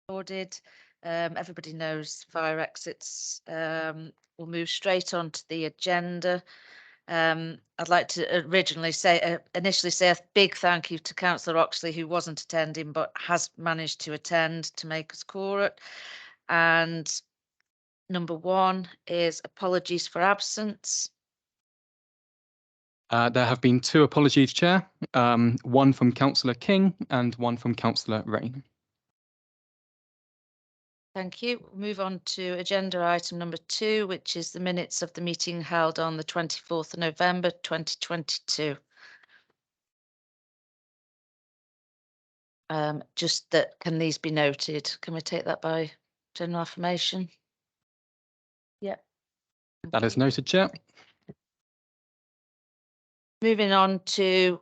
Recorded. Everybody knows fire exits. We'll move straight on to the agenda. I'd like to initially say a big thank you to Councillor Oxley, who wasn't attending but has managed to attend to make us quorum. And number one is apologies for absence. There have been 2 apologies, Chair, one from Councillor King and one from Councillor Rain. Thank you. We'll move on to agenda item number 2, which is the minutes of the meeting held on the 24th of November 2022. Just that, can these be noted? Can we take that by general affirmation? Yep. That is noted, Chair. Moving on to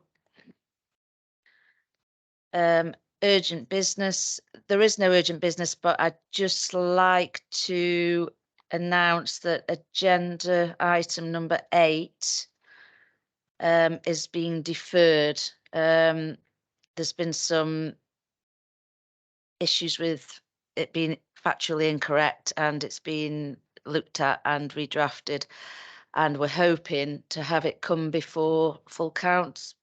urgent business. There is no urgent business, but I'd just like to announce that agenda item number 8 is being deferred. There's been some issues with it being factually incorrect, and it's been looked at and redrafted, and we're hoping to have it come before full council,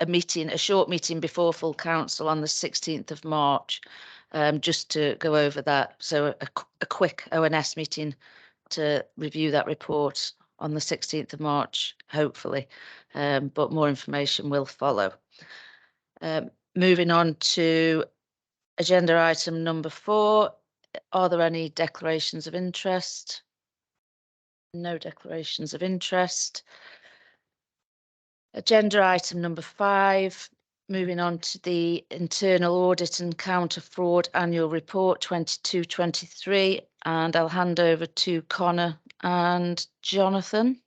a short meeting before full council on the 16th of March, just to go over that. So a quick ONS meeting to review that report on the 16th of March, hopefully, but more information will follow. Moving on to agenda item number 4. Are there any declarations of interest? No declarations of interest. Agenda item number 5. Moving on to the Internal Audit and Counter Fraud Annual Report 22-23, and I'll hand over to Connor and Jonathan.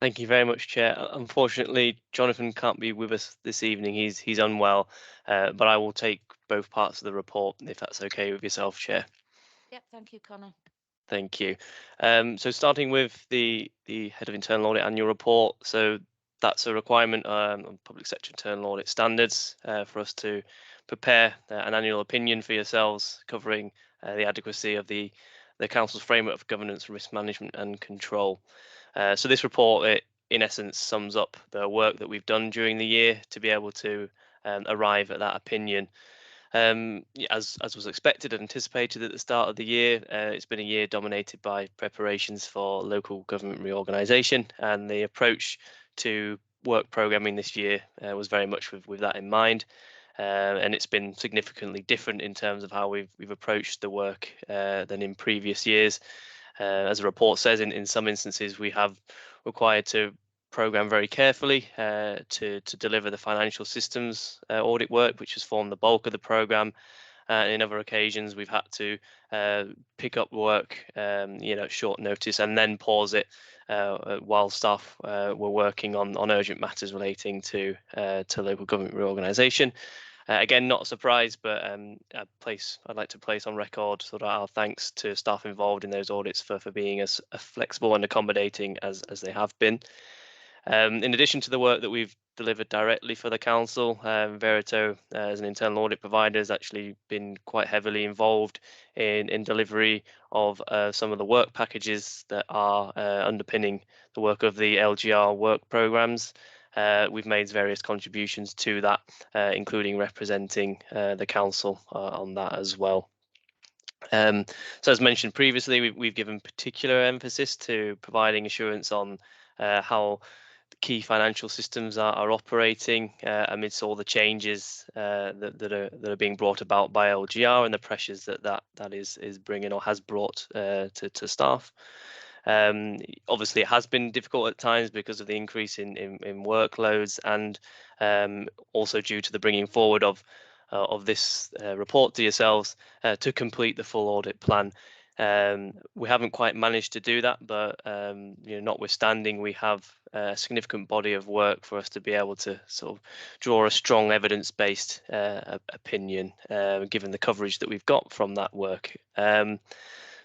Thank you very much, Chair. Unfortunately, Jonathan can't be with us this evening. He's unwell, but I will take both parts of the report if that's okay with yourself, Chair. Yep, thank you, Connor. Thank you. So starting with the Head of Internal Audit Annual Report. So that's a requirement on public sector internal audit standards for us to prepare an annual opinion for yourselves covering the adequacy of the Council's framework for governance, risk management and control. So this report, it in essence sums up the work that we've done during the year to be able to arrive at that opinion. As was expected and anticipated at the start of the year, it's been a year dominated by preparations for local government reorganisation, and the approach to work programming this year was very much with that in mind. And it's been significantly different in terms of how we've approached the work than in previous years. As the report says, in some instances we have required to program very carefully to deliver the financial systems audit work, which has formed the bulk of the program. In other occasions, we've had to pick up work, at short notice, and then pause it while staff were working on urgent matters relating to local government reorganisation. Again, not a surprise, but I'd like to place on record sort of our thanks to staff involved in those audits for being as flexible and accommodating as they have been. In addition to the work that we've delivered directly for the council, Verito, as an internal audit provider, has actually been quite heavily involved in delivery of some of the work packages that are underpinning the work of the LGR work programmes. We've made various contributions to that, including representing the council on that as well. So as mentioned previously, we've given particular emphasis to providing assurance on how key financial systems are operating amidst all the changes that are being brought about by LGR and the pressures that is bringing or has brought to staff. Obviously, it has been difficult at times because of the increase in workloads, and also due to the bringing forward of this report to yourselves to complete the full audit plan. We haven't quite managed to do that, but notwithstanding, we have a significant body of work for us to be able to sort of draw a strong evidence-based opinion, given the coverage that we've got from that work.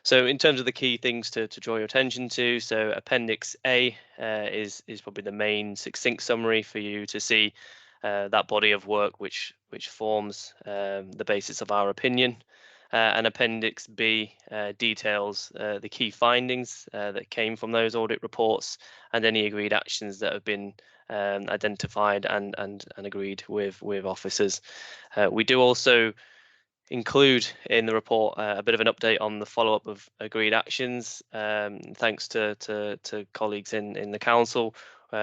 So in terms of the key things to draw your attention to, so Appendix A is probably the main succinct summary for you to see that body of work which forms the basis of our opinion. And Appendix B details the key findings that came from those audit reports and any agreed actions that have been identified and agreed with officers. We do also include in the report a bit of an update on the follow-up of agreed actions. Thanks to colleagues in the council,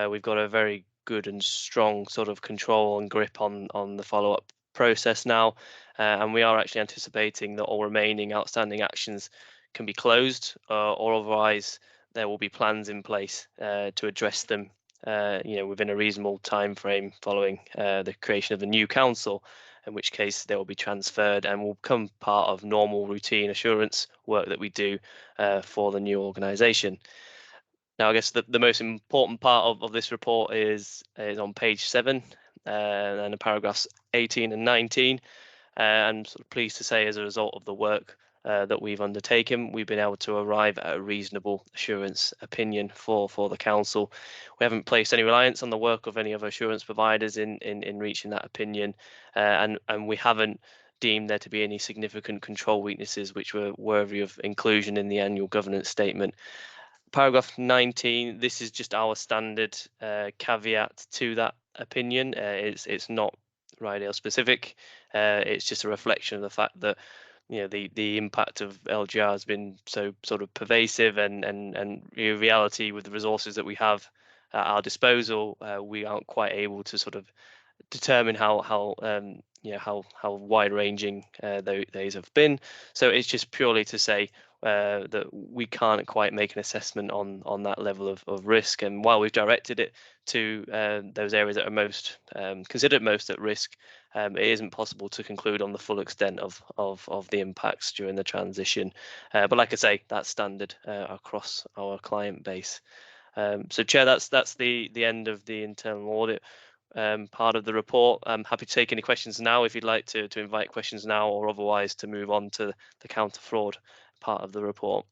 we've got a very good and strong sort of control and grip on the follow-up process now, and we are actually anticipating that all remaining outstanding actions can be closed, or otherwise there will be plans in place to address them within a reasonable time frame following the creation of the new council, in which case they will be transferred and will become part of normal routine assurance work that we do for the new organisation. Now, I guess the most important part of this report is on page 7 and the paragraphs 18 and 19. I'm sort of pleased to say, as a result of the work that we've undertaken, we've been able to arrive at a reasonable assurance opinion for the council. We haven't placed any reliance on the work of any other assurance providers in reaching that opinion, and we haven't deemed there to be any significant control weaknesses which were worthy of inclusion in the annual governance statement. Paragraph 19, this is just our standard caveat to that opinion. It's not Rydale specific. It's just a reflection of the fact that the impact of LGR has been so sort of pervasive, and in reality, with the resources that we have at our disposal, we aren't quite able to sort of determine how wide ranging those have been. So it's just purely to say that we can't quite make an assessment on that level of risk, and while we've directed it to those areas that are most considered most at risk, it isn't possible to conclude on the full extent of the impacts during the transition. But like I say, that's standard across our client base. So Chair, that's the end of the internal audit part of the report. I'm happy to take any questions now if you'd like to invite questions now, or otherwise to move on to the counter fraud part of the report.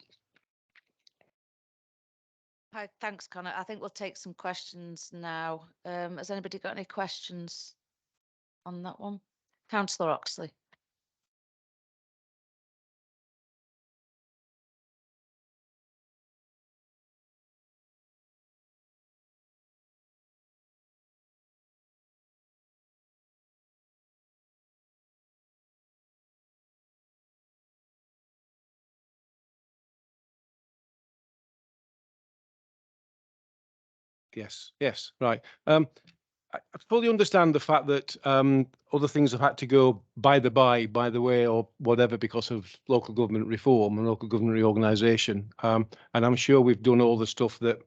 Hi, thanks, Connor. I think we'll take some questions now. Has anybody got any questions on that one? Councillor Oxley. Yes, right. I fully understand the fact that other things have had to go by the way, or whatever, because of local government reform and local government reorganisation. And I'm sure we've done all the stuff that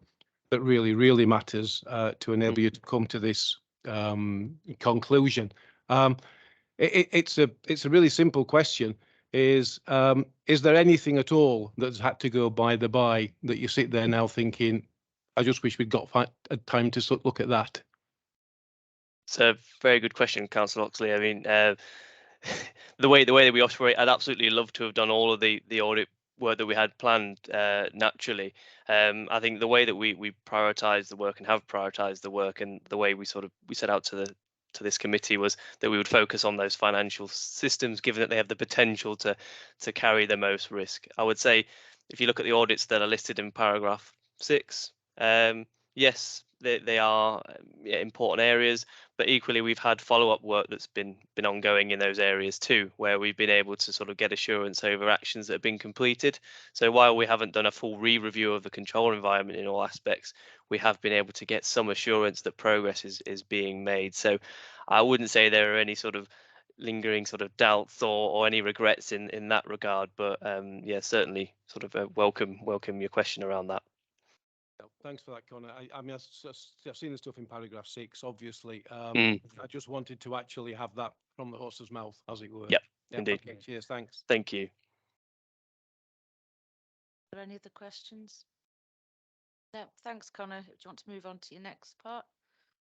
really matters to enable you to come to this conclusion. It's a really simple question. Is there anything at all that's had to go by that you sit there now thinking, I just wish we'd got time to look at that? It's a very good question, Councillor Oxley. I mean, the way that we operate, I'd absolutely love to have done all of the audit work that we had planned naturally. I think the way that we prioritise the work and have prioritised the work, and the way we set out to this committee, was that we would focus on those financial systems, given that they have the potential to carry the most risk. I would say, if you look at the audits that are listed in paragraph 6, yes, they are important areas, but equally we've had follow-up work that's been ongoing in those areas too, where we've been able to sort of get assurance over actions that have been completed. So while we haven't done a full re-review of the control environment in all aspects, we have been able to get some assurance that progress is being made. So I wouldn't say there are any sort of lingering sort of doubts or any regrets in that regard, but yeah, certainly sort of welcome your question around that. Thanks for that, Connor. I mean, I've seen the stuff in paragraph 6, obviously. I just wanted to actually have that from the horse's mouth, as it were. Yep, indeed. Okay, cheers, thanks. Thank you. Are there any other questions? No, thanks, Connor. Do you want to move on to your next part?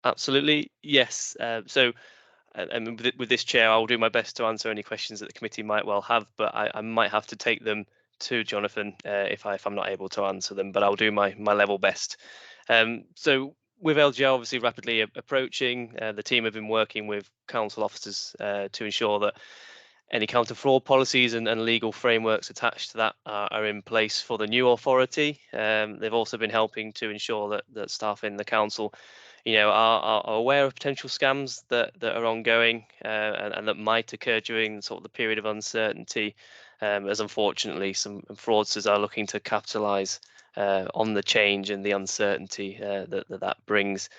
Absolutely, yes. So, and with this chair, I'll do my best to answer any questions that the committee might well have, but I might have to take them to Jonathan if I'm not able to answer them, but I'll do my level best. So with LGR obviously rapidly approaching, the team have been working with council officers to ensure that any counter fraud policies and legal frameworks attached to that are in place for the new authority. They've also been helping to ensure that staff in the council, are aware of potential scams that are ongoing and that might occur during sort of the period of uncertainty, as unfortunately some fraudsters are looking to capitalise on the change and the uncertainty that brings.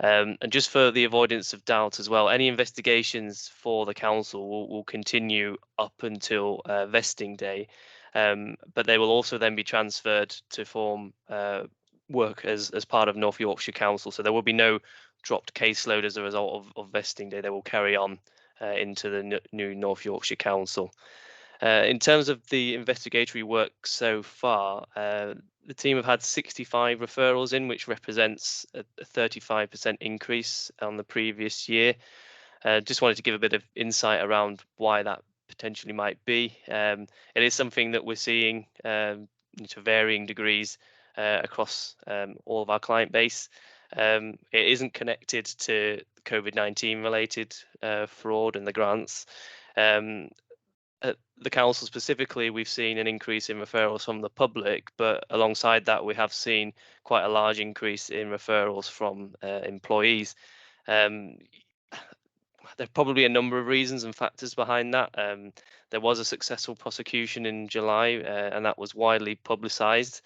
And just for the avoidance of doubt as well, any investigations for the council will continue up until vesting day, but they will also then be transferred to form work as part of North Yorkshire Council. So there will be no dropped caseload as a result of vesting day. They will carry on into the new North Yorkshire Council. In terms of the investigatory work so far, the team have had 65 referrals in, which represents a 35% increase on the previous year. Just wanted to give a bit of insight around why that potentially might be. It is something that we're seeing to varying degrees across all of our client base. It isn't connected to COVID-19 related fraud and the grants. At the council specifically, we've seen an increase in referrals from the public, but alongside that, we have seen quite a large increase in referrals from employees. There are probably a number of reasons and factors behind that. There was a successful prosecution in July, and that was widely publicised.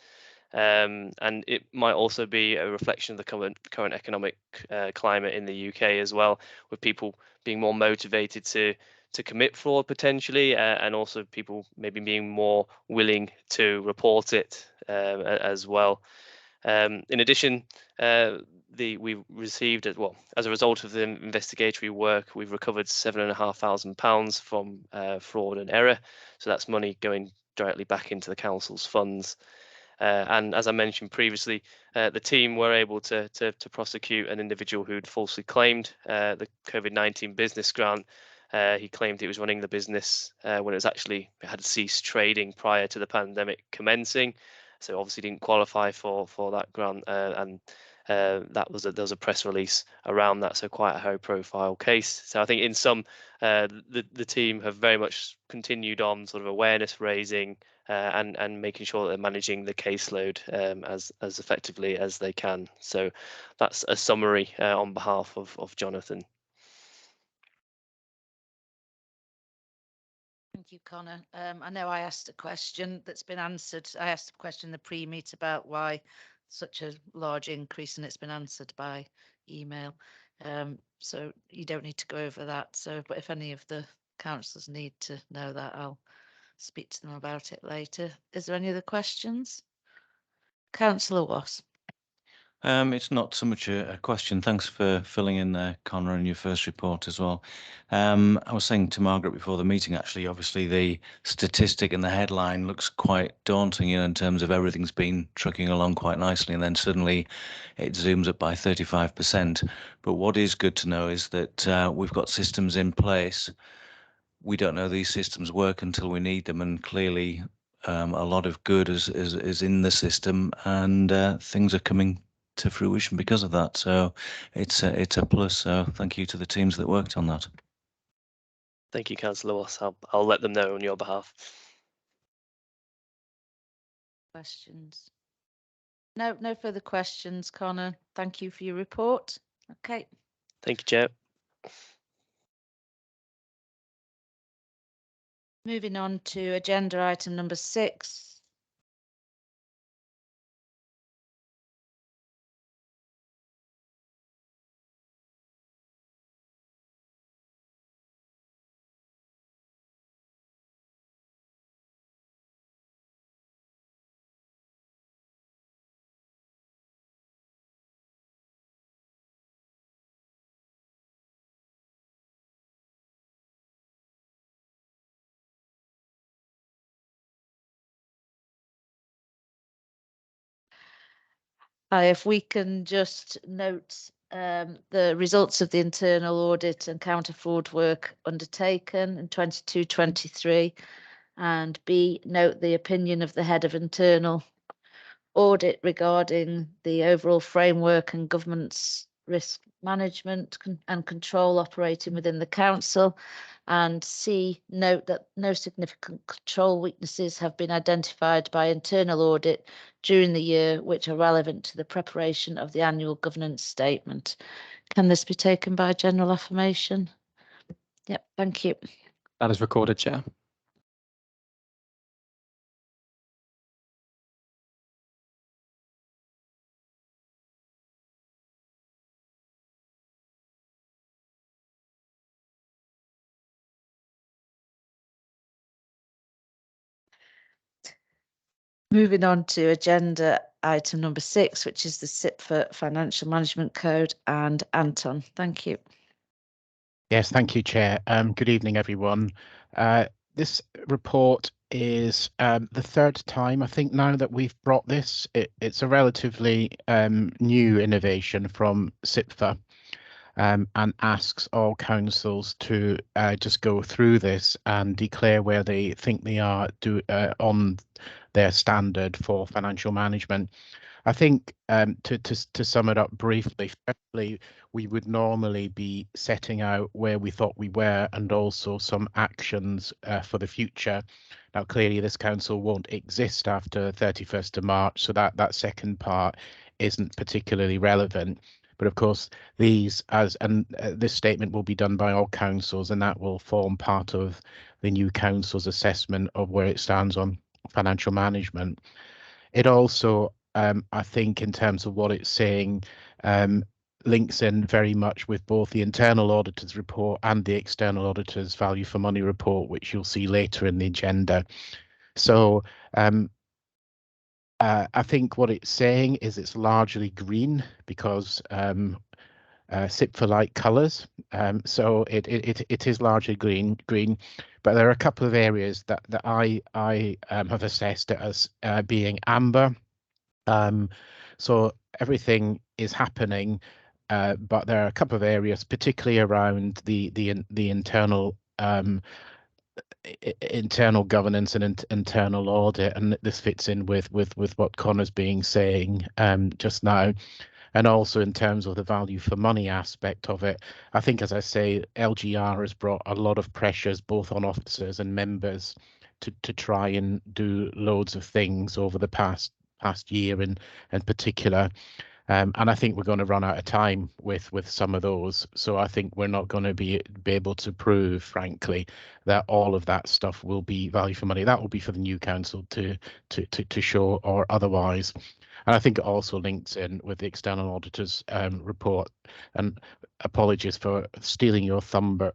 And it might also be a reflection of the current economic climate in the UK as well, with people being more motivated to commit fraud potentially, and also people maybe being more willing to report it as well. In addition, we've received as a result of the investigatory work, we've recovered £7,500 from fraud and error. So that's money going directly back into the council's funds. And as I mentioned previously, the team were able to prosecute an individual who'd falsely claimed the COVID-19 business grant. He claimed he was running the business when it had ceased trading prior to the pandemic commencing. So obviously didn't qualify for that grant, and there was a press release around that. So quite a high-profile case. So I think in sum, the team have very much continued on sort of awareness raising and making sure that they're managing the caseload as effectively as they can. So that's a summary on behalf of Jonathan. Thank you, Connor. I know I asked a question that's been answered. I asked a question in the pre-meet about why such a large increase, and it's been answered by email. So you don't need to go over that. But if any of the councillors need to know that, I'll speak to them about it later. Is there any other questions? Councillor Wass. It's not so much a question. Thanks for filling in there, Connor, in your first report as well. I was saying to Margaret before the meeting, actually, obviously the statistic and the headline looks quite daunting, in terms of everything's been trucking along quite nicely, and then suddenly it zooms up by 35%. But what is good to know is that we've got systems in place. We don't know these systems work until we need them, and clearly a lot of good is in the system, and things are coming to fruition because of that. So it's a plus. So thank you to the teams that worked on that. Thank you, Councillor Wass. I'll let them know on your behalf. Questions? No further questions, Connor. Thank you for your report. Okay. Thank you, Chair. Moving on to agenda item number 6. If we can just note the results of the internal audit and counter fraud work undertaken in 22-23, and B, note the opinion of the head of internal audit regarding the overall framework and governance risk management and control operating within the council. And C, note that no significant control weaknesses have been identified by internal audit during the year which are relevant to the preparation of the annual governance statement. Can this be taken by general affirmation? Yep, thank you. That is recorded, Chair. Moving on to agenda item number 6, which is the SIPFA Financial Management Code, and Anton, thank you. Yes, thank you, Chair. Good evening, everyone. This report is the third time, I think, now that we've brought this. It's a relatively new innovation from SIPFA, and asks all councils to just go through this and declare where they think they are on their standard for financial management. I think to sum it up briefly, firstly, we would normally be setting out where we thought we were and also some actions for the future. Now, clearly, this council won't exist after 31st of March, so that second part isn't particularly relevant. But of course, this statement will be done by all councils, and that will form part of the new council's assessment of where it stands on financial management. It also, I think, in terms of what it's saying, links in very much with both the internal auditors report and the external auditors value for money report, which you'll see later in the agenda. So I think what it's saying is it's largely green because SIPFA like colours. So it is largely green, but there are a couple of areas that I have assessed it as being amber. So everything is happening, but there are a couple of areas, particularly around the internal internal governance and internal audit, and this fits in with what Connor's being saying just now. And also in terms of the value for money aspect of it, I think, as I say, LGR has brought a lot of pressures both on officers and members to try and do loads of things over the past year in particular. And I think we're going to run out of time with some of those. So I think we're not going to be able to prove, frankly, that all of that stuff will be value for money. That will be for the new council to show or otherwise. And I think it also links in with the external auditors report. And apologies for stealing your thunder,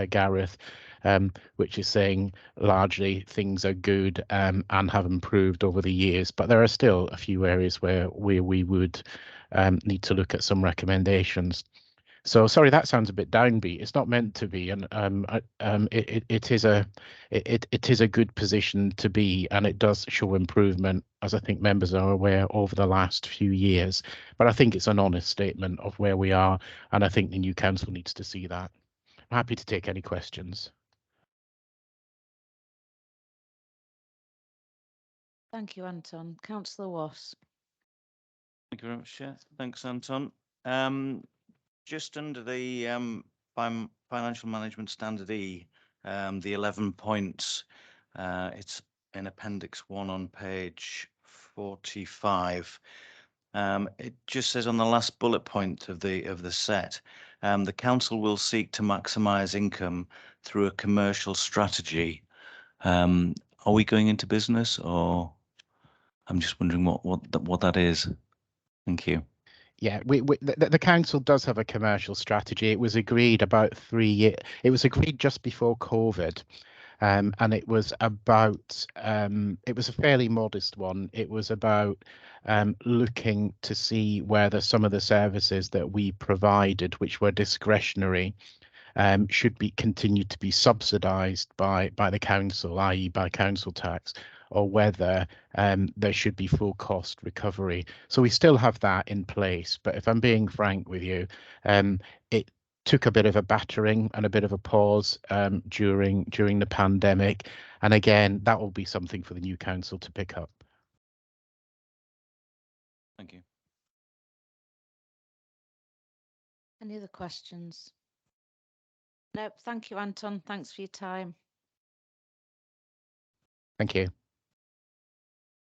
Gareth, which is saying largely things are good and have improved over the years. But there are still a few areas where we would need to look at some recommendations. So sorry, that sounds a bit downbeat. It's not meant to be, and it is a good position to be, and it does show improvement, as I think members are aware, over the last few years. But I think it's an honest statement of where we are, and I think the new council needs to see that. I'm happy to take any questions. Thank you, Anton. Councillor Wass. Thank you very much, Chair. Thanks, Anton. Just under the financial management standard E, the 11 points, it's in Appendix 1 on page 45. It just says on the last bullet point of the set, the council will seek to maximise income through a commercial strategy. Are we going into business, or I'm just wondering what that is? Thank you. Yeah, the council does have a commercial strategy. It was agreed about 3 years. It was agreed just before COVID, and it was about. It was a fairly modest one. It was about looking to see whether some of the services that we provided, which were discretionary, should be continued to be subsidised by the council, i.e. by council tax, or whether there should be full cost recovery. So we still have that in place. But if I'm being frank with you, it took a bit of a battering and a bit of a pause during the pandemic. And again, that will be something for the new council to pick up. Thank you. Any other questions? No, thank you, Anton. Thanks for your time. Thank you.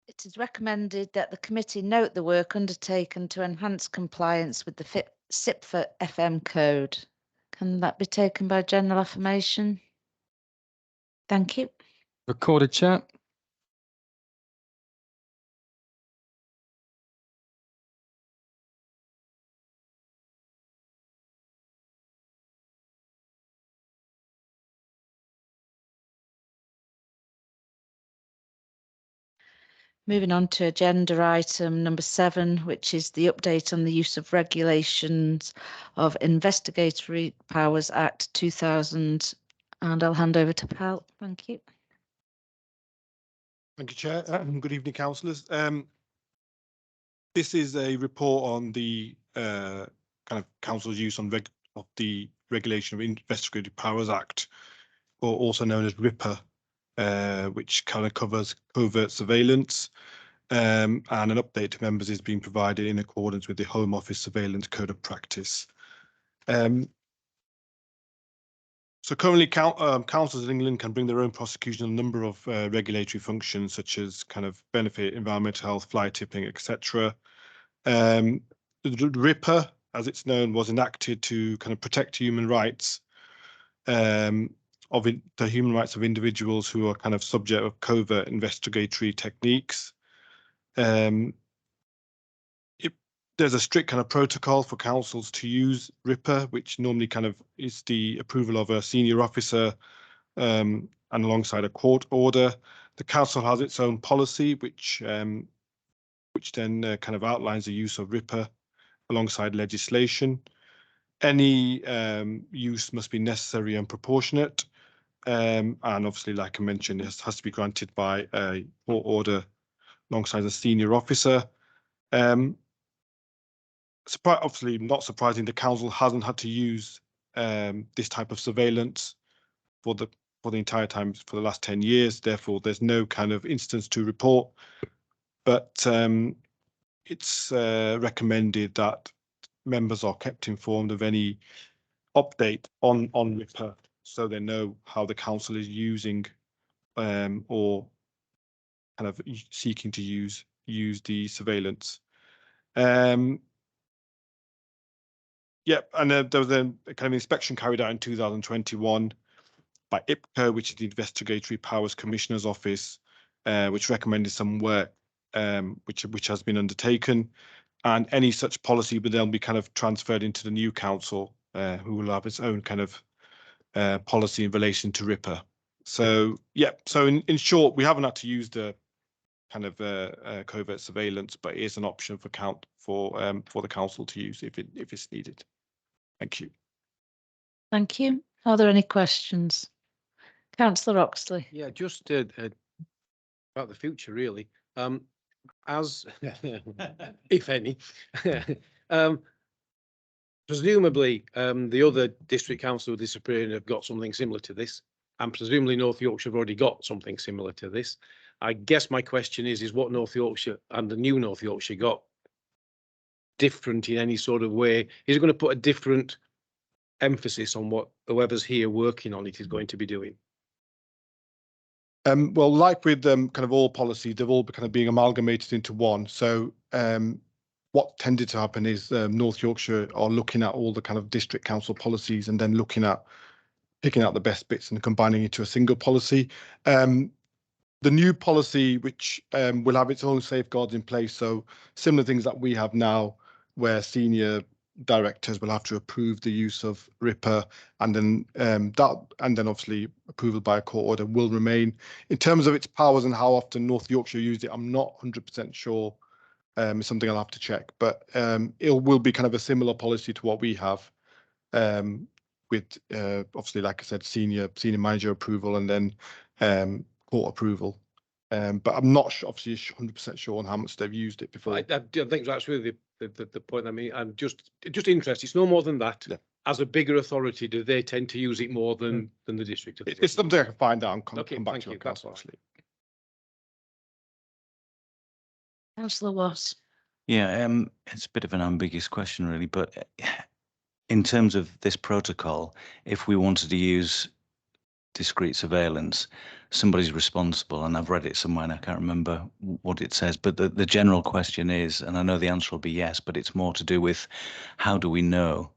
It is recommended that the committee note the work undertaken to enhance compliance with the SIPFA FM code. Can that be taken by general affirmation? Thank you. Recorded, Chair. Moving on to agenda item number 7, which is the update on the use of regulations of Investigatory Powers Act 2000. And I'll hand over to Pal. Thank you. Thank you, Chair. Good evening, councillors. This is a report on the kind of council's use of the Regulation of Investigative Powers Act, or also known as RIPA, which kind of covers covert surveillance. And an update to members is being provided in accordance with the Home Office Surveillance Code of Practice. So currently, councils in England can bring their own prosecution on a number of regulatory functions, such as kind of benefit, environmental health, fly tipping, etc. The RIPA, as it's known, was enacted to kind of protect human rights the human rights of individuals who are kind of subject of covert investigatory techniques. There's a strict kind of protocol for councils to use RIPA, which normally kind of is the approval of a senior officer and alongside a court order. The council has its own policy, which then kind of outlines the use of RIPA alongside legislation. Any use must be necessary and proportionate. And obviously, like I mentioned, it has to be granted by a court order alongside a senior officer. Obviously, not surprising, the council hasn't had to use this type of surveillance for the entire time for the last 10 years. Therefore, there's no kind of instance to report. But it's recommended that members are kept informed of any update on RIPA, so they know how the council is using or kind of seeking to use the surveillance. Yep, and there was a kind of inspection carried out in 2021 by IPCO, which is the Investigatory Powers Commissioner's Office, which recommended some work which has been undertaken, and any such policy would then be kind of transferred into the new council, who will have its own kind of policy in relation to RIPA. So yeah, so in short, we haven't had to use the kind of covert surveillance, but it is an option for the council to use if it's needed. Thank you. Thank you. Are there any questions? Councillor Oxley. Yeah, just about the future, really. As if any, presumably the other district council discipline have got something similar to this, and presumably North Yorkshire have already got something similar to this. I guess my question is what North Yorkshire and the new North Yorkshire got different in any sort of way? Is it going to put a different emphasis on what whoever's here working on it is going to be doing? Well, like with kind of all policies, they've all kind of being amalgamated into one. So what tended to happen is North Yorkshire are looking at all the kind of district council policies and then picking out the best bits and combining it to a single policy. The new policy, which will have its own safeguards in place, so similar things that we have now, where senior directors will have to approve the use of RIPA, and then obviously approval by a court order will remain. In terms of its powers and how often North Yorkshire used it, I'm not 100% sure. It's something I'll have to check, but it will be kind of a similar policy to what we have, with obviously, like I said, senior manager approval and then court approval. But I'm not obviously 100% sure on how much they've used it before. I think that's really the point. I mean, I'm just interested. It's no more than that. Yeah. As a bigger authority, do they tend to use it more than the district authority? It's something I can find out and come back to you. Councillor Watt. Yeah, it's a bit of an ambiguous question, really, but in terms of this protocol, if we wanted to use discrete surveillance, somebody's responsible, and I've read it somewhere and I can't remember what it says, but the general question is, and I know the answer will be yes, but it's more to do with how do we know?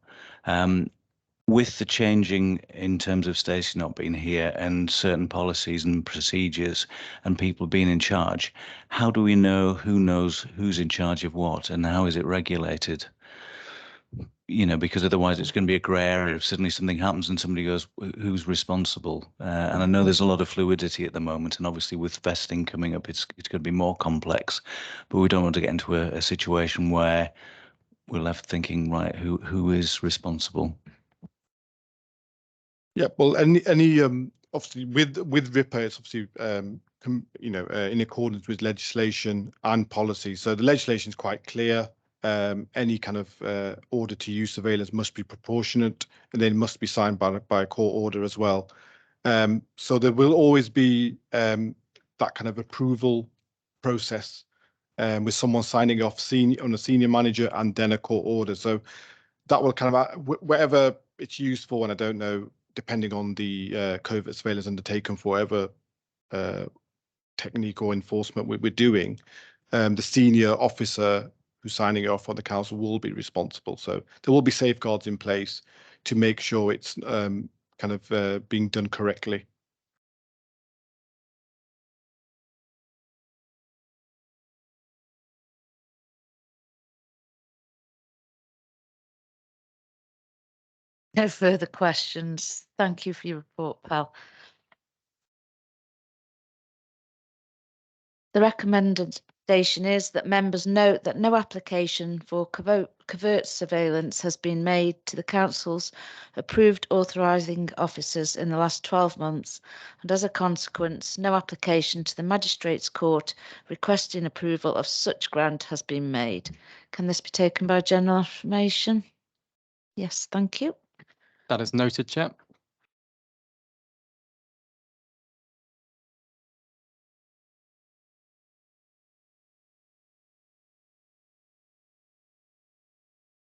With the changing in terms of Stacey not being here and certain policies and procedures and people being in charge, how do we know who knows who's in charge of what and how is it regulated? You know, because otherwise it's going to be a grey area if suddenly something happens and somebody goes, who's responsible? And I know there's a lot of fluidity at the moment, and obviously with vesting coming up, it's going to be more complex, but we don't want to get into a situation where we're left thinking, right, who is responsible? Yeah, well, any obviously with RIPA, it's obviously in accordance with legislation and policy. So the legislation is quite clear. Any kind of order to use surveillance must be proportionate, and then must be signed by a court order as well. So there will always be that kind of approval process with someone signing off on a senior manager and then a court order. So that will kind of whatever it's used for, and I don't know, depending on the covert surveillance undertaken for whatever technique or enforcement we're doing, the senior officer who's signing off on the council will be responsible. So there will be safeguards in place to make sure it's kind of being done correctly. No further questions. Thank you for your report, Pal. The recommendation is that members note that no application for covert surveillance has been made to the Council's approved authorising officers in the last 12 months, and as a consequence, no application to the Magistrates' Court requesting approval of such grant has been made. Can this be taken by general affirmation? Yes, thank you. That is noted, Chair.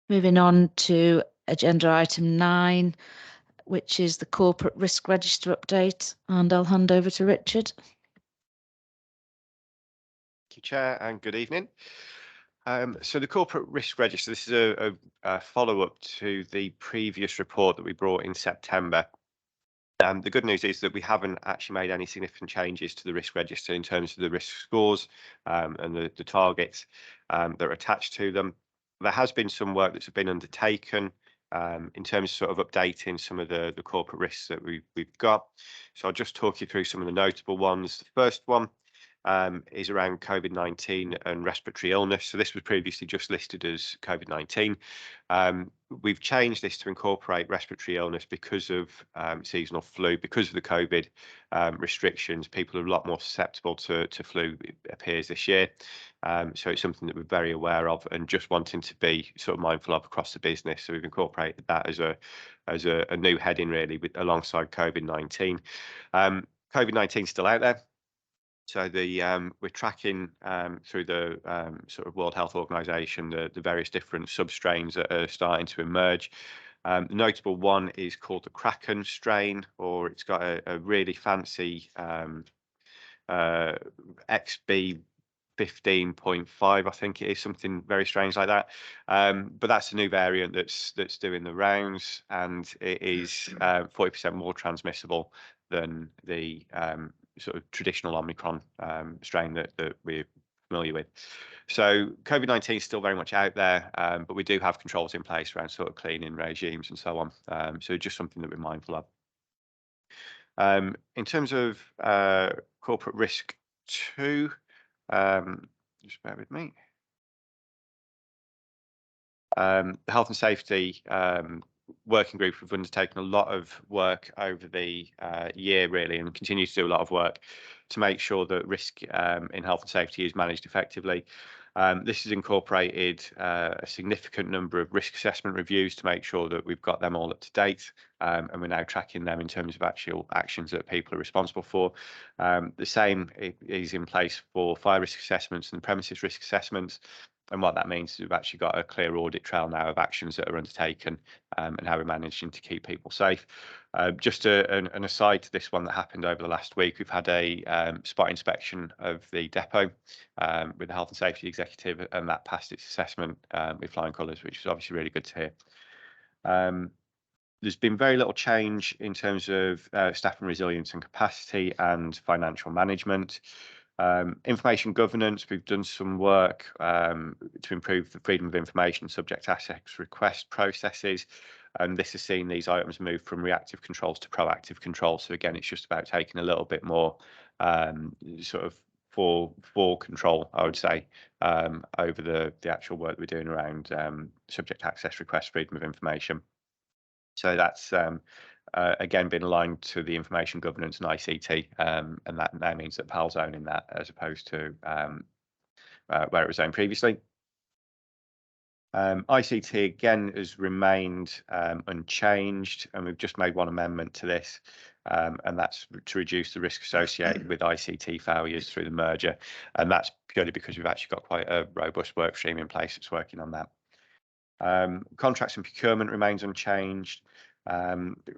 Moving on to agenda item 9, which is the corporate risk register update, and I'll hand over to Richard. Thank you, Chair, and good evening. So the corporate risk register, this is a follow-up to the previous report that we brought in September. The good news is that we haven't actually made any significant changes to the risk register in terms of the risk scores and the targets that are attached to them. There has been some work that's been undertaken in terms of sort of updating some of the corporate risks that we've got. So I'll just talk you through some of the notable ones. The first one is around COVID-19 and respiratory illness. So this was previously just listed as COVID-19. We've changed this to incorporate respiratory illness because of seasonal flu, because of the COVID restrictions. People are a lot more susceptible to flu, it appears, this year. So it's something that we're very aware of and just wanting to be sort of mindful of across the business. So we've incorporated that as a new heading, really, alongside COVID-19. COVID-19 is still out there. So we're tracking through the sort of World Health Organization the various different substrains that are starting to emerge. The notable one is called the Kraken strain, or it's got a really fancy XB 15.5, I think it is, something very strange like that. But that's a new variant that's doing the rounds, and it is 40% more transmissible than the sort of traditional Omicron strain that we're familiar with. So COVID-19 is still very much out there, but we do have controls in place around sort of cleaning regimes and so on. So just something that we're mindful of. In terms of corporate risk 2, just bear with me. The health and safety working group have undertaken a lot of work over the year, really, and continue to do a lot of work to make sure that risk in health and safety is managed effectively. This has incorporated a significant number of risk assessment reviews to make sure that we've got them all up to date, and we're now tracking them in terms of actual actions that people are responsible for. The same is in place for fire risk assessments and premises risk assessments. And what that means is we've actually got a clear audit trail now of actions that are undertaken and how we're managing to keep people safe. Just an aside to this one that happened over the last week, we've had a spot inspection of the depot with the health and safety executive, and that passed its assessment with flying colours, which is obviously really good to hear. There's been very little change in terms of staff and resilience and capacity and financial management. Information governance, we've done some work to improve the freedom of information subject access request processes. And this has seen these items move from reactive controls to proactive controls. So again, it's just about taking a little bit more sort of for control, I would say, over the actual work we're doing around subject access request, freedom of information. So that's again been aligned to the information governance and ICT, and that now means that PAL's owning that as opposed to where it was owned previously. ICT again has remained unchanged, and we've just made one amendment to this, and that's to reduce the risk associated with ICT failures through the merger, and that's purely because we've actually got quite a robust work stream in place that's working on that. Contracts and procurement remains unchanged.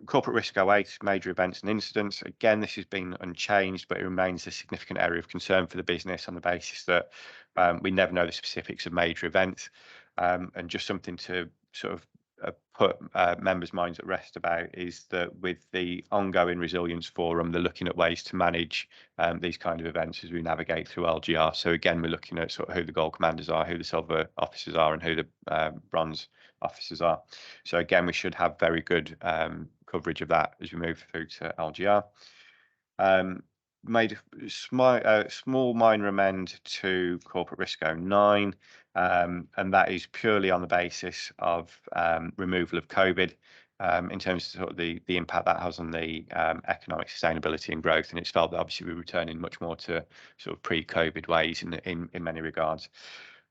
Corporate risk 08, major events and incidents. Again, this has been unchanged, but it remains a significant area of concern for the business on the basis that we never know the specifics of major events. And just something to sort of put members' minds at rest about is that with the ongoing resilience forum, they're looking at ways to manage these kind of events as we navigate through LGR. So again, we're looking at sort of who the gold commanders are, who the silver officers are, and who the bronze officers are. So again, we should have very good coverage of that as we move through to LGR. Made a small minor amend to corporate risk 09, and that is purely on the basis of removal of COVID in terms of sort of the impact that has on the economic sustainability and growth. And it's felt that obviously we're returning much more to sort of pre-COVID ways in many regards.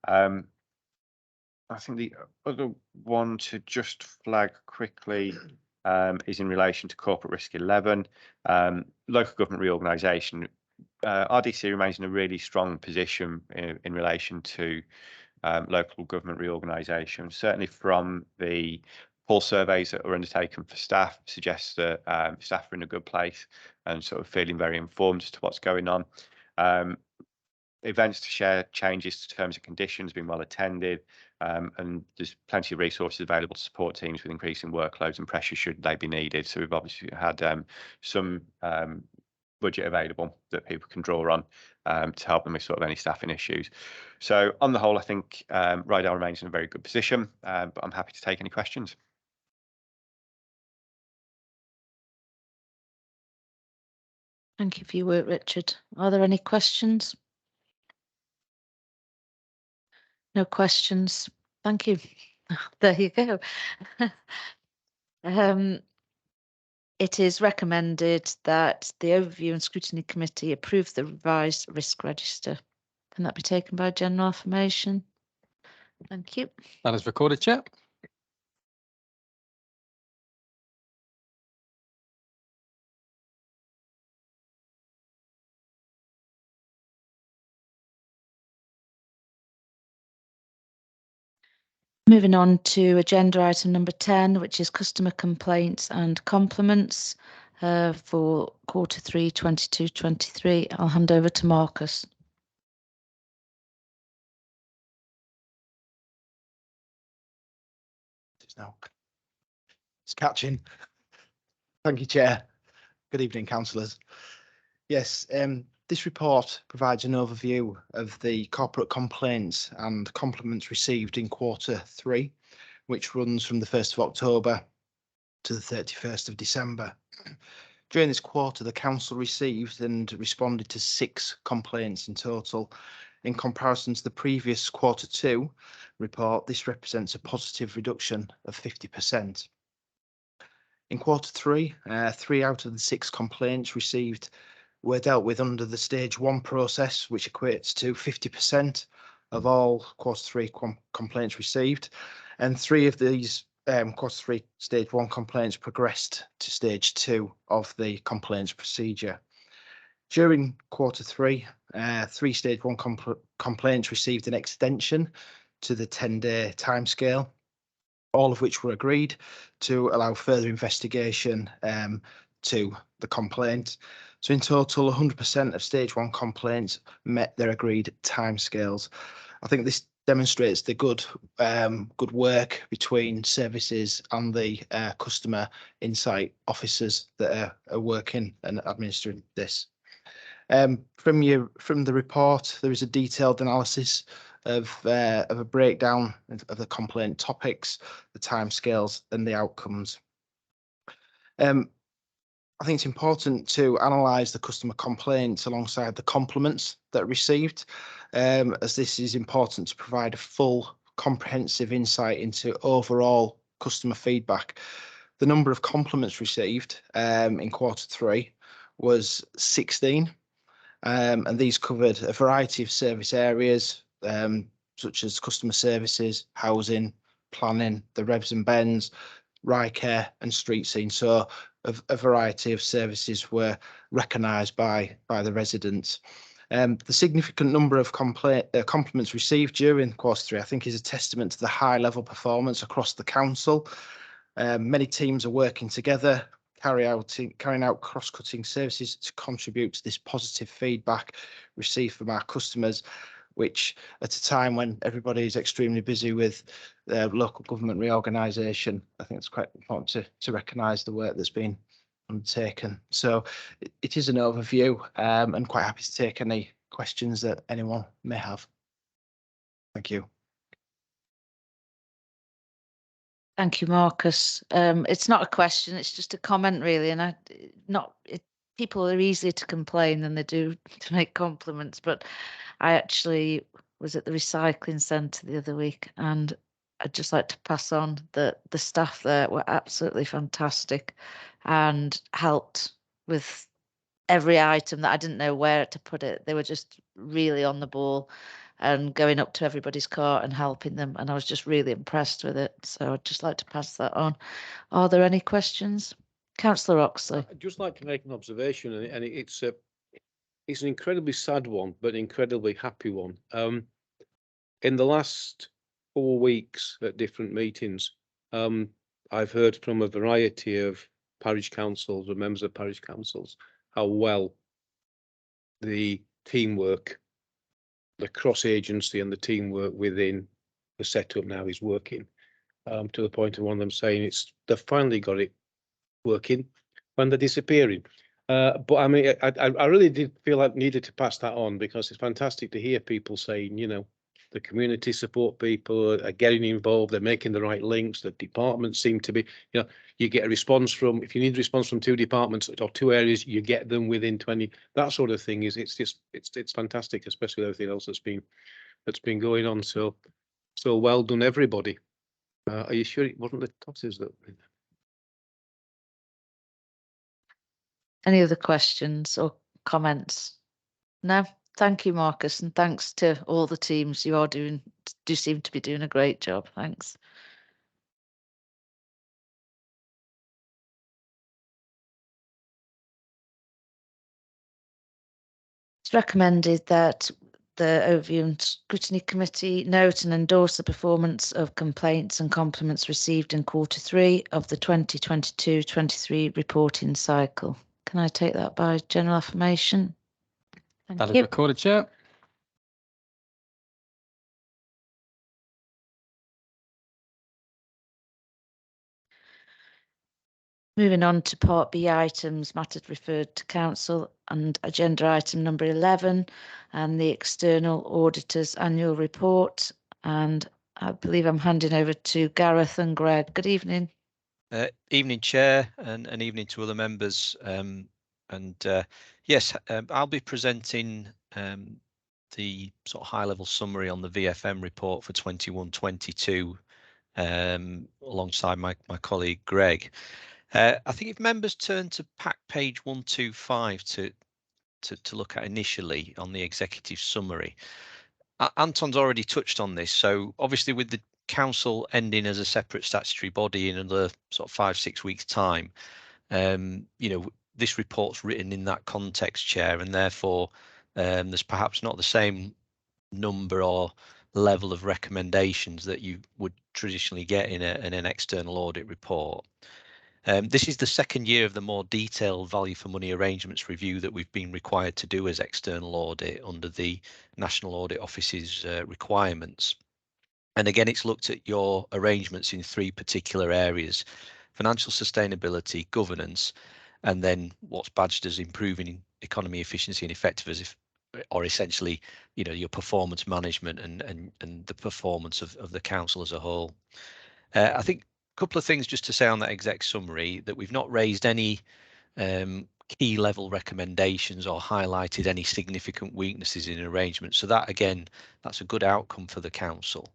I think the other one to just flag quickly is in relation to corporate risk 11, local government reorganisation. RDC remains in a really strong position in relation to local government reorganisation. Certainly from the pulse surveys that were undertaken for staff suggests that staff are in a good place and sort of feeling very informed as to what's going on. Events to share changes to terms and conditions been well attended, and there's plenty of resources available to support teams with increasing workloads and pressure should they be needed. So we've obviously had some budget available that people can draw on to help them with sort of any staffing issues. So on the whole, I think Rydell remains in a very good position, but I'm happy to take any questions. Thank you for your work, Richard. Are there any questions? No questions. Thank you. There you go. It is recommended that the Overview and Scrutiny Committee approve the revised risk register. Can that be taken by general affirmation? Thank you. That is recorded, Chair. Moving on to agenda item number 10, which is customer complaints and compliments for Q3 22-23. I'll hand over to Marcus. It's catching. Thank you, Chair. Good evening, councillors. Yes, this report provides an overview of the corporate complaints and compliments received in Q3, which runs from the 1st of October to the 31st of December. During this quarter, the council received and responded to 6 complaints in total. In comparison to the previous Q2 report, this represents a positive reduction of 50%. In Q3, 3 out of the 6 complaints received were dealt with under the Stage 1 process, which equates to 50% of all Q3 complaints received, and 3 of these Q3 Stage 1 complaints progressed to Stage 2 of the complaints procedure. During Q3, 3 Stage 1 complaints received an extension to the 10-day timescale, all of which were agreed to allow further investigation to the complaint. So in total, 100% of stage 1 complaints met their agreed timescales. I think this demonstrates the good work between services and the customer insight officers that are working and administering this. From the report, there is a detailed analysis of a breakdown of the complaint topics, the timescales, and the outcomes. I think it's important to analyse the customer complaints alongside the compliments that are received, as this is important to provide a full, comprehensive insight into overall customer feedback. The number of compliments received in Q3 was 16, and these covered a variety of service areas, such as customer services, housing, planning, the revs and bends, rye care and street scene. So a variety of services were recognised by the residents. The significant number of compliments received during Q3, I think, is a testament to the high level performance across the council. Many teams are working together, carrying out cross-cutting services to contribute to this positive feedback received from our customers, which at a time when everybody is extremely busy with local government reorganisation, I think it's quite important to recognise the work that's been undertaken. So it is an overview, and quite happy to take any questions that anyone may have. Thank you. Thank you, Marcus. It's not a question, it's just a comment really, and people are easier to complain than they do to make compliments, but I actually was at the recycling centre the other week, and I'd just like to pass on that the staff there were absolutely fantastic and helped with every item that I didn't know where to put it. They were just really on the ball and going up to everybody's car and helping them, and I was just really impressed with it. So I'd just like to pass that on. Are there any questions? Councillor Oxley. I'd just like to make an observation, and it's an incredibly sad one, but an incredibly happy one. In the last 4 weeks at different meetings, I've heard from a variety of parish councils or members of parish councils how well the teamwork, the cross-agency and the teamwork within the setup now is working, to the point of one of them saying they've finally got it working when they're disappearing. But I mean, I really did feel I needed to pass that on, because it's fantastic to hear people saying, you know, the community support people are getting involved, they're making the right links, the departments seem to be, you know, you get a response from, if you need a response from 2 departments or 2 areas, you get them within 20, that sort of thing it's fantastic, especially with everything else that's been going on. So well done, everybody. Are you sure it wasn't the tosses that? Any other questions or comments? No? Thank you, Marcus, and thanks to all the teams. You do seem to be doing a great job. Thanks. It's recommended that the Overview and Scrutiny Committee note and endorse the performance of complaints and compliments received in Q3 of the 2022-23 reporting cycle. Can I take that by general affirmation? That is recorded, Chair. Moving on to Part B items, matters referred to Council, and agenda item number 11, and the External Auditor's Annual Report. And I believe I'm handing over to Gareth and Greg. Good evening. Evening, Chair, and evening to other members. Yes, I'll be presenting the sort of high-level summary on the VFM report for 21-22 alongside my colleague Greg. I think if members turn to pack page 125 to look at initially on the executive summary, Anton's already touched on this. So obviously with the council ending as a separate statutory body in another sort of 5-6 weeks time, you know, this report's written in that context, Chair, and therefore there's perhaps not the same number or level of recommendations that you would traditionally get in an external audit report. This is the second year of the more detailed value for money arrangements review that we've been required to do as external audit under the National Audit Office's requirements. And again, it's looked at your arrangements in three particular areas: financial sustainability, governance, and then what's badged as improving economy, efficiency and effectiveness, or essentially, your performance management and the performance of the council as a whole. I think a couple of things just to say on that exec summary, that we've not raised any key level recommendations or highlighted any significant weaknesses in arrangements. So that, again, that's a good outcome for the council.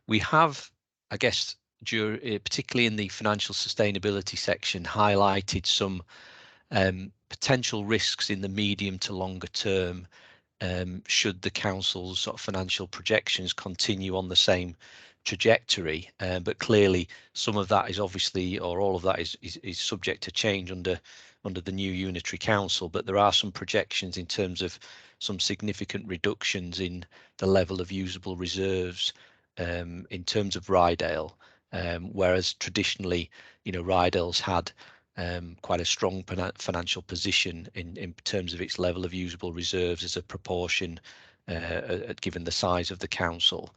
We have, I guess, particularly in the financial sustainability section, highlighted some potential risks in the medium to longer term should the council's sort of financial projections continue on the same trajectory. But clearly some of that is obviously, or all of that is subject to change under the new unitary council. But there are some projections in terms of some significant reductions in the level of usable reserves in terms of Rydale, whereas traditionally, Rydale's had quite a strong financial position in terms of its level of usable reserves as a proportion, given the size of the council.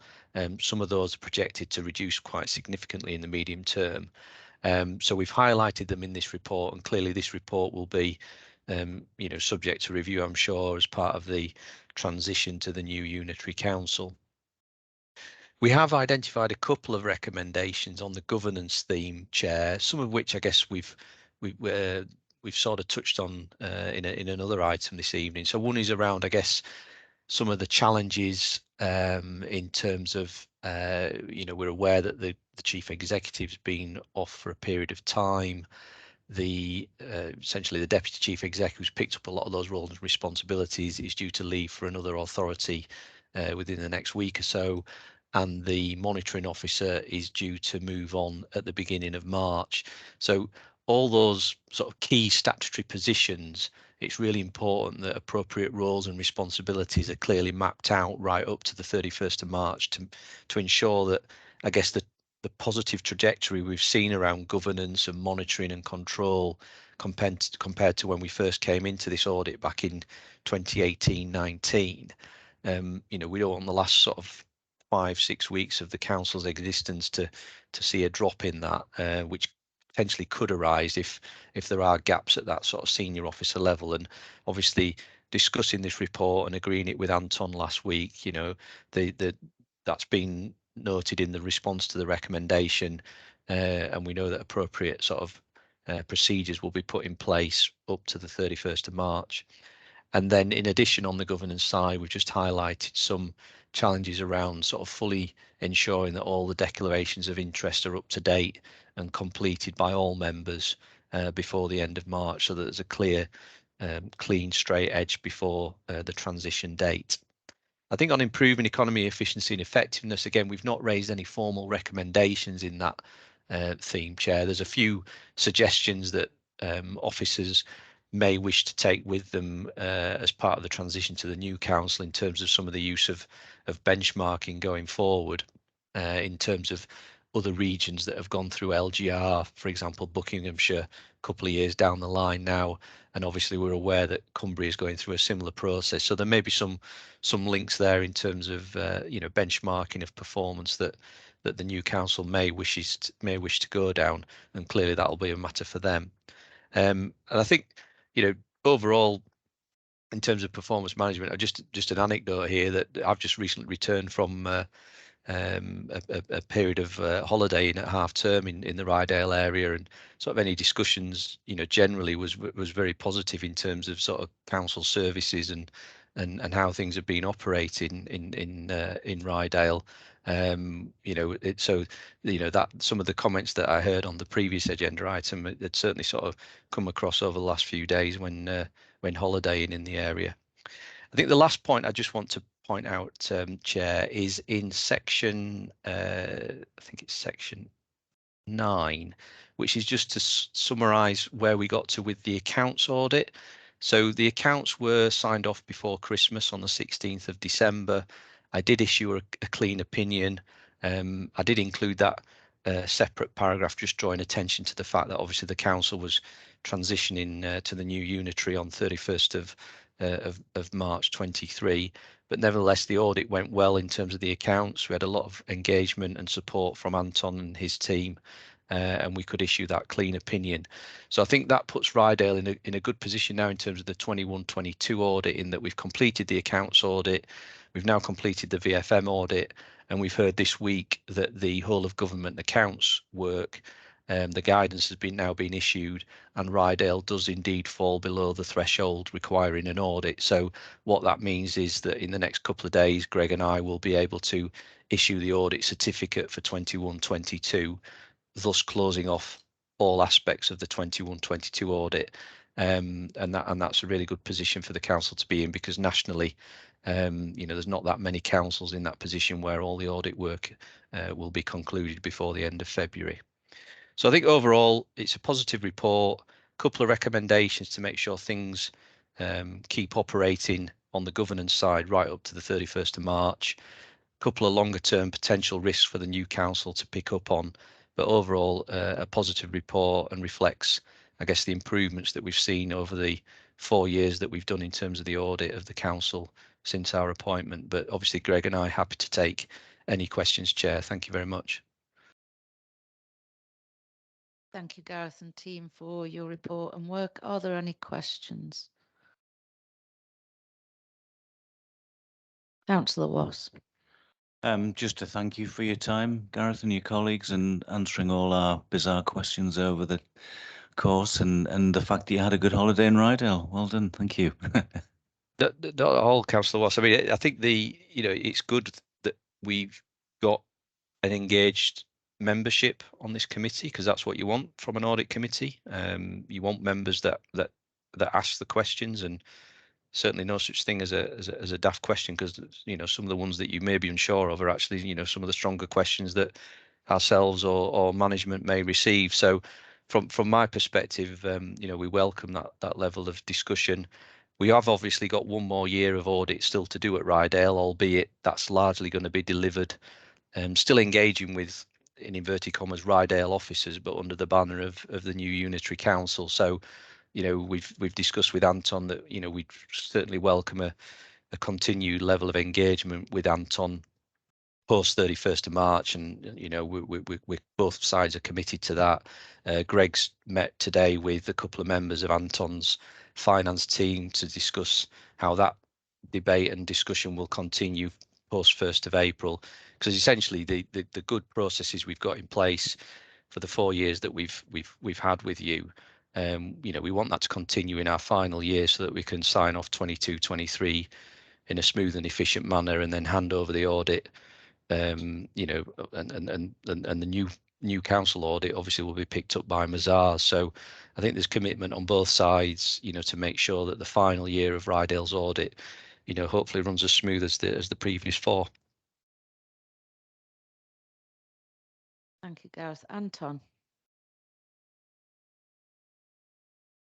Some of those are projected to reduce quite significantly in the medium term. So we've highlighted them in this report, and clearly this report will be subject to review, I'm sure, as part of the transition to the new unitary council. We have identified a couple of recommendations on the governance theme, Chair, some of which I guess we've sort of touched on in another item this evening. So one is around, I guess, some of the challenges in terms of, we're aware that the chief executive's been off for a period of time. Essentially the deputy chief exec, who's picked up a lot of those roles and responsibilities, is due to leave for another authority within the next week or so. And the monitoring officer is due to move on at the beginning of March. So all those sort of key statutory positions, it's really important that appropriate roles and responsibilities are clearly mapped out right up to the 31st of March to ensure that, I guess, the positive trajectory we've seen around governance and monitoring and control compared to when we first came into this audit back in 2018-19. We don't want the last sort of 5-6 weeks of the council's existence to see a drop in that, which potentially could arise if there are gaps at that sort of senior officer level. And obviously discussing this report and agreeing it with Anton last week, that's been noted in the response to the recommendation, and we know that appropriate sort of procedures will be put in place up to the 31st of March. And then in addition, on the governance side, we've just highlighted some challenges around sort of fully ensuring that all the declarations of interest are up to date and completed by all members before the end of March, so that there's a clear, clean, straight edge before the transition date. I think on improving economy, efficiency and effectiveness, again, we've not raised any formal recommendations in that theme, Chair. There's a few suggestions that officers may wish to take with them as part of the transition to the new council in terms of some of the use of benchmarking going forward, in terms of other regions that have gone through LGR, for example, Buckinghamshire, a couple of years down the line now, and obviously we're aware that Cumbria is going through a similar process. So there may be some links there in terms of benchmarking of performance that the new council may wish to go down, and clearly that will be a matter for them. And I think, overall, in terms of performance management, just an anecdote here that I've just recently returned from a period of holiday at half term in the Rydale area, and sort of any discussions, generally was very positive in terms of sort of council services and how things have been operating in Rydale. That some of the comments that I heard on the previous agenda item, it certainly sort of come across over the last few days when holidaying in the area. I think the last point I just want to point out, Chair, is in section, I think it's section 9, which is just to summarise where we got to with the accounts audit. So the accounts were signed off before Christmas on the 16th of December, I did issue a clean opinion. I did include that separate paragraph just drawing attention to the fact that obviously the council was transitioning to the new unitary on 31st of March 23. But nevertheless, the audit went well in terms of the accounts. We had a lot of engagement and support from Anton and his team, and we could issue that clean opinion. So I think that puts Rydale in a good position now in terms of the 21-22 audit, in that we've completed the accounts audit, we've now completed the VFM audit, and we've heard this week that the whole of government accounts work, the guidance has now been issued, and Rydale does indeed fall below the threshold requiring an audit. So what that means is that in the next couple of days, Greg and I will be able to issue the audit certificate for 21-22, thus closing off all aspects of the 21-22 audit. And that's a really good position for the council to be in, because nationally, there's not that many councils in that position where all the audit work will be concluded before the end of February. So I think overall it's a positive report, a couple of recommendations to make sure things keep operating on the governance side right up to the 31st of March, a couple of longer term potential risks for the new council to pick up on, but overall a positive report, and reflects, I guess, the improvements that we've seen over the 4 years that we've done in terms of the audit of the council since our appointment. But obviously Greg and I are happy to take any questions, Chair. Thank you very much. Thank you, Gareth and team, for your report and work. Are there any questions? Councillor Wasp. Just to thank you for your time, Gareth, and your colleagues, and answering all our bizarre questions over the course, and the fact that you had a good holiday in Rydale. Well done, thank you. Not all, Councillor Wasp. I mean, I think it's good that we've got an engaged membership on this committee, because that's what you want from an audit committee. You want members that ask the questions, and certainly no such thing as a daft question, because some of the ones that you may be unsure of are actually some of the stronger questions that ourselves or management may receive. So from my perspective, we welcome that level of discussion. We have obviously got one more year of audit still to do at Rydale, albeit that's largely going to be delivered, still engaging with, in inverted commas, Rydale officers, but under the banner of the new unitary council. So we've discussed with Anton that we'd certainly welcome a continued level of engagement with Anton post 31st of March, and we both sides are committed to that. Greg's met today with a couple of members of Anton's finance team to discuss how that debate and discussion will continue post 1st of April, because essentially the good processes we've got in place for the 4 years that we've had with you, we want that to continue in our final year, so that we can sign off 22-23 in a smooth and efficient manner, and then hand over the audit, and the new council audit obviously will be picked up by Mazars. So I think there's commitment on both sides, to make sure that the final year of Rydale's audit, hopefully runs as smooth as the previous 4. Thank you, Gareth. Anton.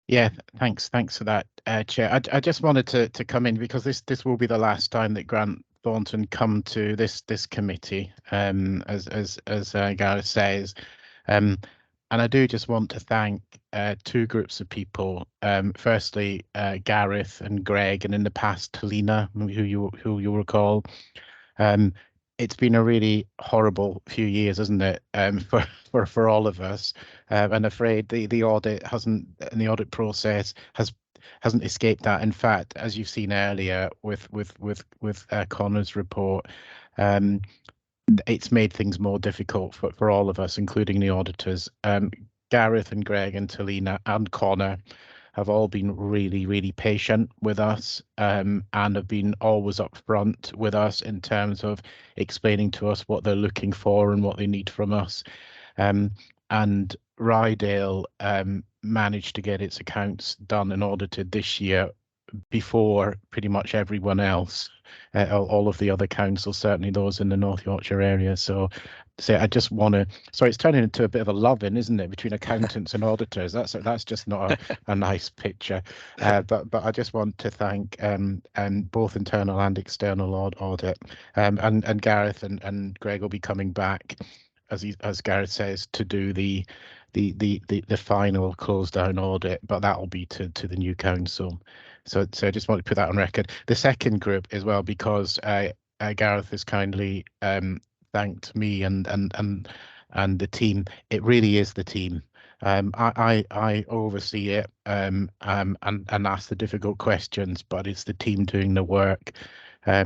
Yeah, thanks for that, Chair. I just wanted to come in because this will be the last time that Grant Thornton come to this committee, as Gareth says, and I do just want to thank 2 groups of people. Firstly, Gareth and Greg, and in the past, Helena, who you'll recall. It's been a really horrible few years, isn't it, for all of us? And afraid the audit hasn't, and the audit process hasn't escaped that. In fact, as you've seen earlier with Connor's report, it's made things more difficult for all of us, including the auditors. Gareth and Greg and Talina and Connor have all been really, really patient with us, and have been always upfront with us in terms of explaining to us what they're looking for and what they need from us. And Rydale managed to get its accounts done and audited this year before pretty much everyone else, all of the other councils, certainly those in the North Yorkshire area. So say I just want to. Sorry, it's turning into a bit of a love-in, isn't it, between accountants and auditors? That's just not a nice picture. But I just want to thank both internal and external audit, and Gareth and Greg will be coming back, as Gareth says, to do the final close down audit, but that will be to the new council. So I just want to put that on record. The second group as well, because Gareth has kindly thanked me and the team. It really is the team. I oversee it and ask the difficult questions, but it's the team doing the work.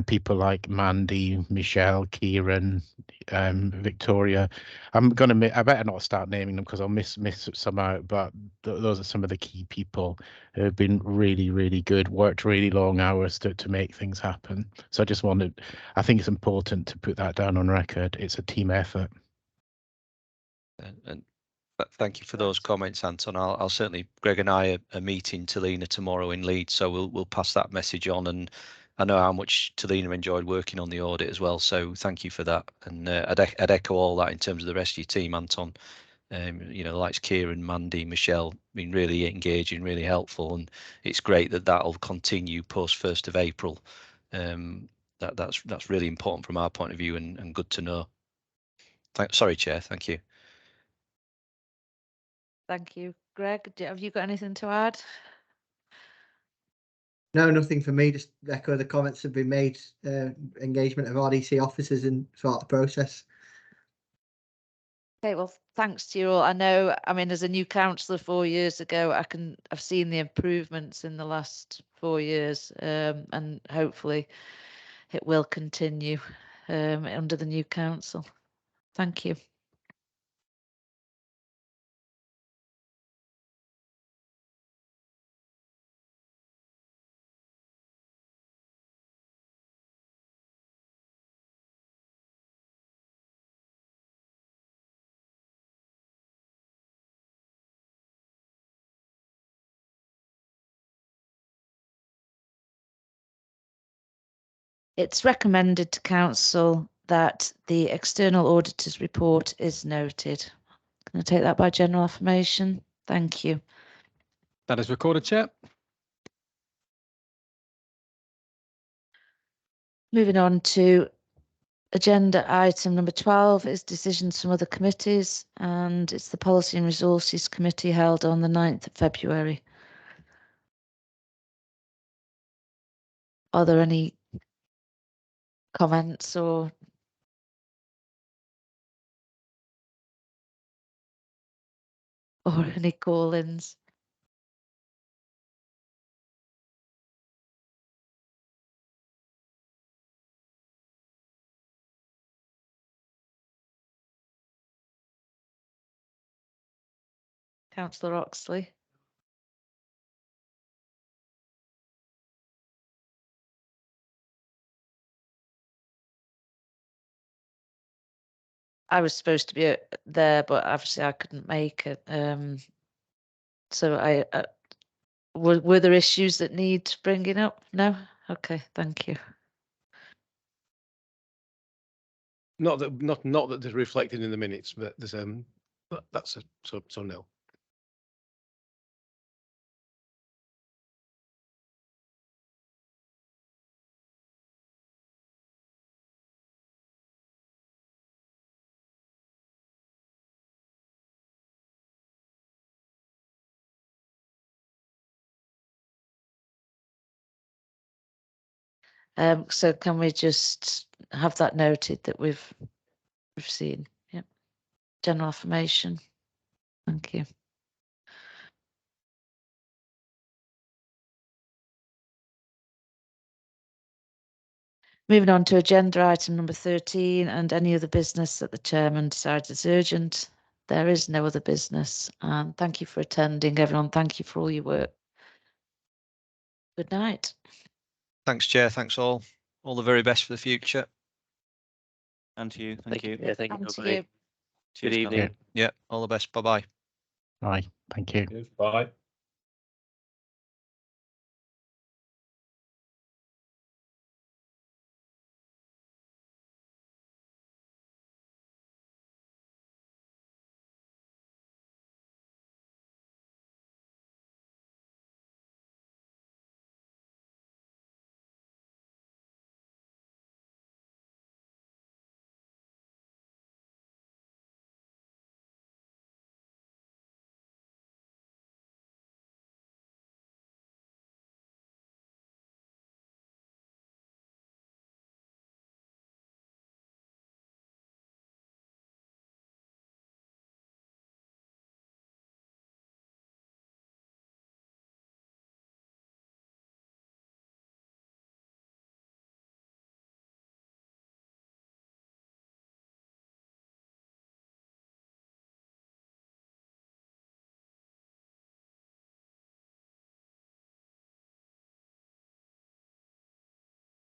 People like Mandy, Michelle, Kieran, Victoria. I better not start naming them because I'll miss some out. But those are some of the key people who have been really, really good. Worked really long hours to make things happen. So I think it's important to put that down on record. It's a team effort. And thank you for those comments, Anton. I'll certainly, Greg and I are meeting Talina tomorrow in Leeds, so we'll pass that message on. And I know how much Talina enjoyed working on the audit as well, so thank you for that. And I'd echo all that in terms of the rest of your team, Anton. Like Kieran, Mandy, Michelle, been really engaging, really helpful, and it's great that that'll continue post 1st of April. That's really important from our point of view, and good to know. Sorry, Chair. Thank you. Thank you. Greg, have you got anything to add? No, nothing for me. Just echo the comments that have been made. Engagement of RDC officers throughout the process. Okay, well, thanks to you all. I know, as a new councillor 4 years ago, I've seen the improvements in the last 4 years, and hopefully it will continue under the new council. Thank you. It's recommended to council that the external auditor's report is noted. Can I take that by general affirmation? Thank you. That is recorded, Chair. Moving on to agenda item number 12 is decisions from other committees, and it's the Policy and Resources Committee held on the 9th of February. Are there any comments or any call-ins? Councillor Oxley. I was supposed to be there, but obviously I couldn't make it. So were there issues that need bringing up? No? Okay, thank you. Not that they're reflected in the minutes, but there's that's so no. So can we just have that noted that we've seen? Yep. General affirmation. Thank you. Moving on to agenda item number 13 and any other business that the chairman decides is urgent. There is no other business. And thank you for attending, everyone. Thank you for all your work. Good night. Thanks, Chair. Thanks all. All the very best for the future. And to you. Thank you. Yeah, thank you. And to everybody. you. Good evening. Yeah, all the best. Bye-bye. Bye. Thank you. Bye.